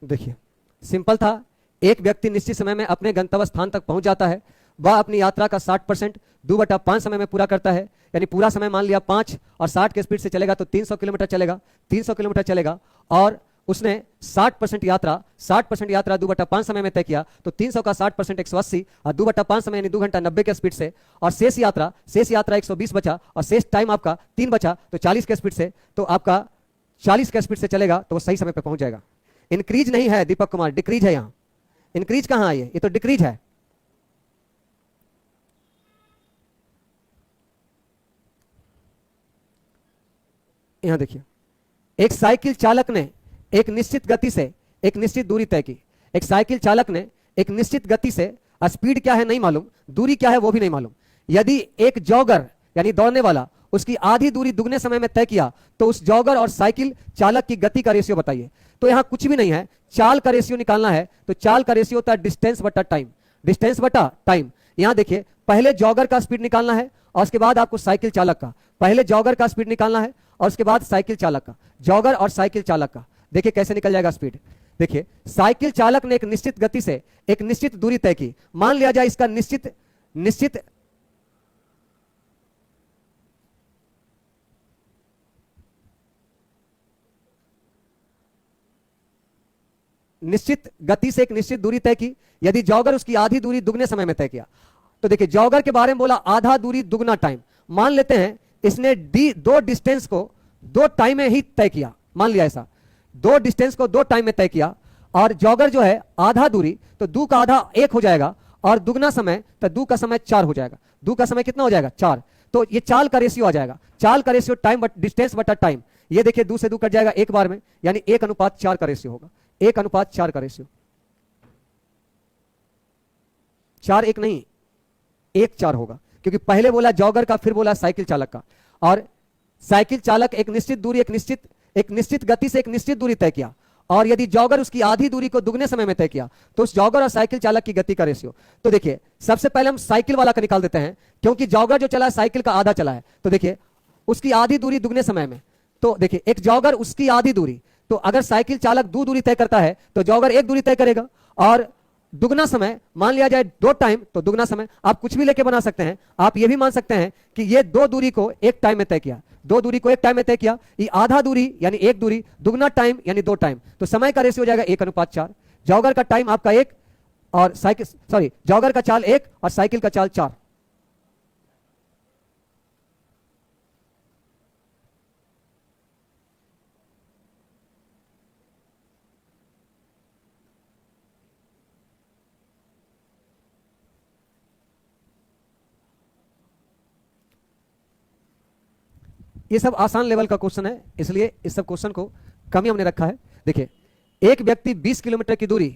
देखिए सिंपल था, एक व्यक्ति निश्चित समय में अपने गंतव्य स्थान तक पहुंच जाता है, वह अपनी यात्रा का 60% 2/5 समय में पूरा करता है, यानी पूरा समय मान लिया 5, और 60 के स्पीड से चलेगा तो 300 किलोमीटर चलेगा, 300 किलोमीटर चलेगा, और उसने 60% यात्रा 2/5 समय में तय किया, तो 300 का 60% 180, और 2/5 समय यानी 2 घंटा 90 के स्पीड से, और शेष यात्रा 120 बचा, और शेष टाइम आपका 3 बचा, तो 40 के स्पीड से, तो आपका 40 के स्पीड से चलेगा तो वो सही समय पर पहुंच जाएगा। इंक्रीज नहीं है दीपक कुमार, डिक्रीज है। यहां इंक्रीज कहां आई है, ये तो डिक्रीज है। यहां देखिए, एक साइकिल चालक ने एक निश्चित गति से एक निश्चित दूरी तय की। एक साइकिल चालक ने एक निश्चित गति से, स्पीड क्या है नहीं मालूम, दूरी क्या है वो भी नहीं मालूम। यदि एक जॉगर यानी दौड़ने वाला उसकी आधी दूरी दुगने समय में तय किया, तो उस जॉगर और साइकिल चालक की गति का रेशियो बताइए। तो यहां कुछ भी नहीं है, चाल का रेशियो निकालना है, तो चाल का रेशियो होता है डिस्टेंस बटा टाइम, डिस्टेंस बटा टाइम। यहां देखिए पहले जॉगर का स्पीड निकालना है, और उसके बाद आपको साइकिल चालक का, पहले जॉगर का स्पीड निकालना है और उसके बाद साइकिल चालक का, जॉगर और साइकिल चालक का। देखिए कैसे निकल जाएगा स्पीड। देखिए साइकिल चालक ने एक निश्चित गति से एक निश्चित दूरी तय की, मान लिया जाए इसका निश्चित निश्चित निश्चित गति से एक निश्चित दूरी तय की, यदि जॉगर उसकी आधी दूरी दुगने समय में तय किया। तो देखिए जॉगर के बारे में बोला आधा दूरी दुगना टाइम, मान लेते हैं इसने दो डिस्टेंस को दो टाइम में ही तय किया, मान लिया ऐसा, दो डिस्टेंस को दो टाइम में तय किया, और जॉगर जो है आधा दूरी, तो दू का आधा 1 हो जाएगा, और दुगना समय तो दू का समय 4 हो जाएगा। दू का समय कितना हो जाएगा 4, तो ये चाल का रेशियो आ जाएगा, चाल का रेशियो टाइम बट डिस्टेंस बटा टाइम। ये देखिए 2 से 2 कट जाएगा एक बार में, यानी 1:4 का रेशियो होगा, 1:4 का रेशियो, 4:1 नहीं 1:4 होगा, क्योंकि पहले बोला जॉगर का फिर बोला साइकिल चालक का। और साइकिल चालक एक निश्चित दूरी एक निश्चित गति से एक निश्चित दूरी तय किया, और यदि जॉगर उसकी आधी दूरी को दुगने समय में तय किया, तो उस जॉगर और साइकिल चालक की गति का रेशियो। तो देखिए सबसे पहले हम साइकिल वाला का निकाल देते हैं, क्योंकि जॉगर जो चला है साइकिल का आधा चला है। तो देखिए उसकी आधी दूरी दुगने समय में, तो देखिए एक जॉगर उसकी आधी दूरी, तो अगर साइकिल चालक 2 दूरी तय करता है तो जॉगर 1 दूरी तय करेगा, और दुगना समय मान लिया जाए 2 टाइम, तो दुगना समय आप कुछ भी लेके बना सकते हैं। आप ये भी मान सकते हैं कि ये 2 दूरी को एक टाइम में तय किया, 2 दूरी को एक टाइम में तय किया, ये आधा दूरी यानी 1 दूरी, दुगना टाइम यानी 2 टाइम, तो समय का रेशियो हो जाएगा 1:4। जॉगर का टाइम आपका 1 और जॉगर का चाल 1 और साइकिल का चाल 4। ये सब आसान लेवल का क्वेश्चन है, इसलिए इस सब क्वेश्चन को कम ही हमने रखा है। देखिए एक व्यक्ति 20 किलोमीटर की दूरी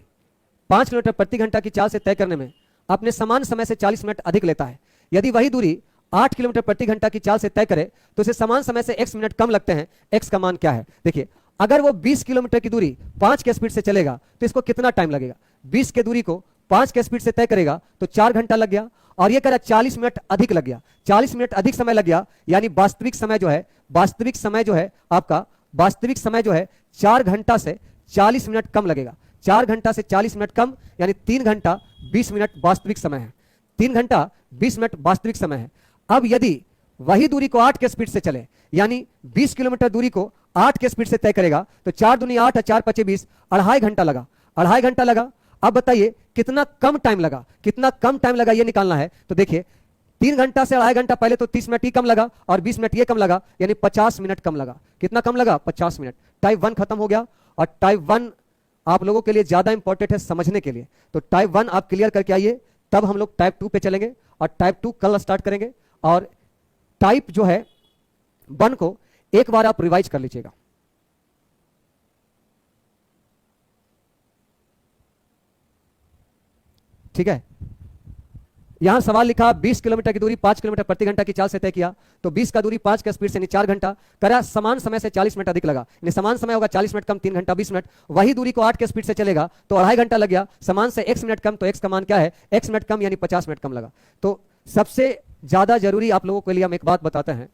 5 किलोमीटर प्रति घंटा की चाल से तय करने में अपने समान समय से 40 मिनट अधिक लेता है। यदि वही दूरी 8 किलोमीटर प्रति घंटा की चाल से तय करे तो इसे समान समय से x मिनट कम लगते हैं। x का मान क्या है? देखिए अगर वो 20 किलोमीटर की दूरी 5 के स्पीड से चलेगा तो इसको कितना टाइम लगेगा? 20 के दूरी को 5 के स्पीड से तय करेगा तो 4 घंटा लग गया, और ये कह रहा 40 मिनट अधिक लग गया, 40 मिनट अधिक समय लग गया, यानी वास्तविक समय जो है आपका वास्तविक समय जो है 4 घंटा से 40 मिनट कम लगेगा। 4 घंटा से 40 मिनट कम यानी 3 घंटा 20 मिनट वास्तविक समय है। 3 घंटा 20 मिनट वास्तविक समय है। अब यदि वही दूरी को 8 के स्पीड से चले, यानी 20 किलोमीटर दूरी को 8 के स्पीड से तय करेगा तो 4 दूनी 8 और 4 पचे 20, 2.5 घंटा लगा, 2.5 घंटा लगा। अब बताइए कितना कम टाइम लगा, ये निकालना है। तो देखिए 3 घंटा से 2.5 घंटा पहले तो 30 मिनट ही कम लगा और 20 मिनट ये कम लगा, यानी 50 मिनट कम लगा। कितना कम लगा? 50 मिनट। टाइप 1 खत्म हो गया, और टाइप 1 आप लोगों के लिए ज्यादा इंपॉर्टेंट है समझने के लिए, तो टाइप 1 आप क्लियर करके आइए, तब हम लोग टाइप 2 पे चलेंगे, और टाइप 2 कल स्टार्ट करेंगे। और टाइप जो है 1 को एक बार आप रिवाइज कर लीजिएगा। ठीक है, यहां सवाल लिखा 20 किलोमीटर की दूरी 5 किलोमीटर प्रति घंटा की चाल से तय किया, तो 20 का दूरी 5 के स्पीड से 4 घंटा करा, समान समय से 40 मिनट अधिक लगा, यानी समान समय होगा 40 मिनट कम 3 घंटा 20 मिनट। वही दूरी को 8 के स्पीड से चलेगा तो 2.5 घंटा लग गया, समान से x मिनट कम, तो x का मान क्या है? x मिनट कम यानी 50 मिनट कम लगा। तो सबसे ज्यादा जरूरी आप लोगों के लिए हम एक बात बताते हैं,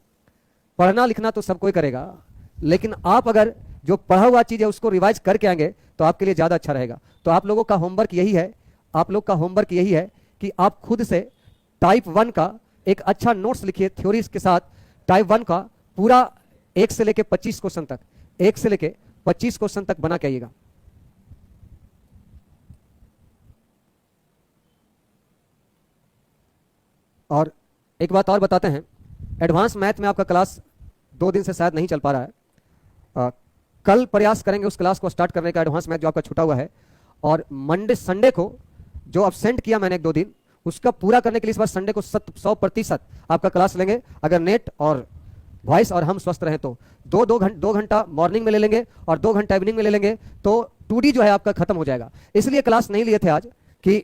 पढ़ना लिखना तो सब कोई करेगा, लेकिन आप अगर जो पढ़ा हुआ चीज है उसको रिवाइज करके आएंगे तो आपके लिए ज्यादा अच्छा रहेगा। तो आप लोगों का होमवर्क यही है कि आप खुद से टाइप 1 का एक अच्छा नोट्स लिखिए थ्योरीज के साथ। टाइप 1 का पूरा 1 से लेके 25 क्वेश्चन तक बना के आइएगा। और एक बात और बताते हैं, एडवांस मैथ में आपका क्लास 2 दिन से शायद नहीं चल पा रहा है, कल प्रयास करेंगे उस क्लास को स्टार्ट करने का, एडवांस मैथ जो आपका छूटा हुआ है। और मंडे संडे को जो अब्सेंट किया मैंने 1-2 दिन, उसका पूरा करने के लिए इस बार संडे को 100% आपका क्लास लेंगे, अगर नेट और वॉइस और हम स्वस्थ रहें तो। 2 घंटा मॉर्निंग में ले लेंगे और 2 घंटा इवनिंग में ले लेंगे, तो 2D जो है आपका खत्म हो जाएगा। इसलिए क्लास नहीं लिए थे आज कि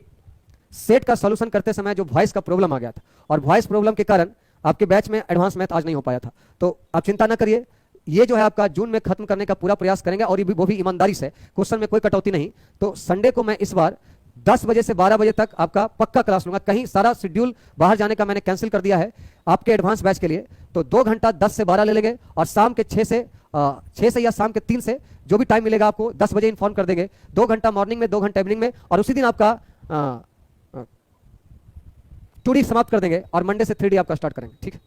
सेट का सॉल्यूशन करते समय जो वॉइस का प्रॉब्लम आ गया था, और वॉइस प्रॉब्लम के कारण आपके बैच में एडवांस मैथ आज नहीं हो पाया था। तो आप चिंता ना करिए, ये जो है आपका जून में खत्म करने का पूरा प्रयास करेंगे, और वो भी ईमानदारी से, क्वेश्चन में कोई कटौती नहीं। तो संडे को मैं इस बार 10 बजे से 12 बजे तक आपका पक्का क्लास लूंगा। कहीं सारा शेड्यूल बाहर जाने का मैंने कैंसिल कर दिया है आपके एडवांस बैच के लिए। तो 2 घंटा 10 से 12 ले लेंगे, और शाम के 6 से या शाम के 3 से जो भी टाइम मिलेगा आपको 10 बजे इन्फॉर्म कर देंगे। 2 घंटा मॉर्निंग में, 2 घंटा इवनिंग में, और उसी दिन आपका 2D समाप्त कर देंगे, और मंडे से 3D आपका स्टार्ट करेंगे। ठीक है।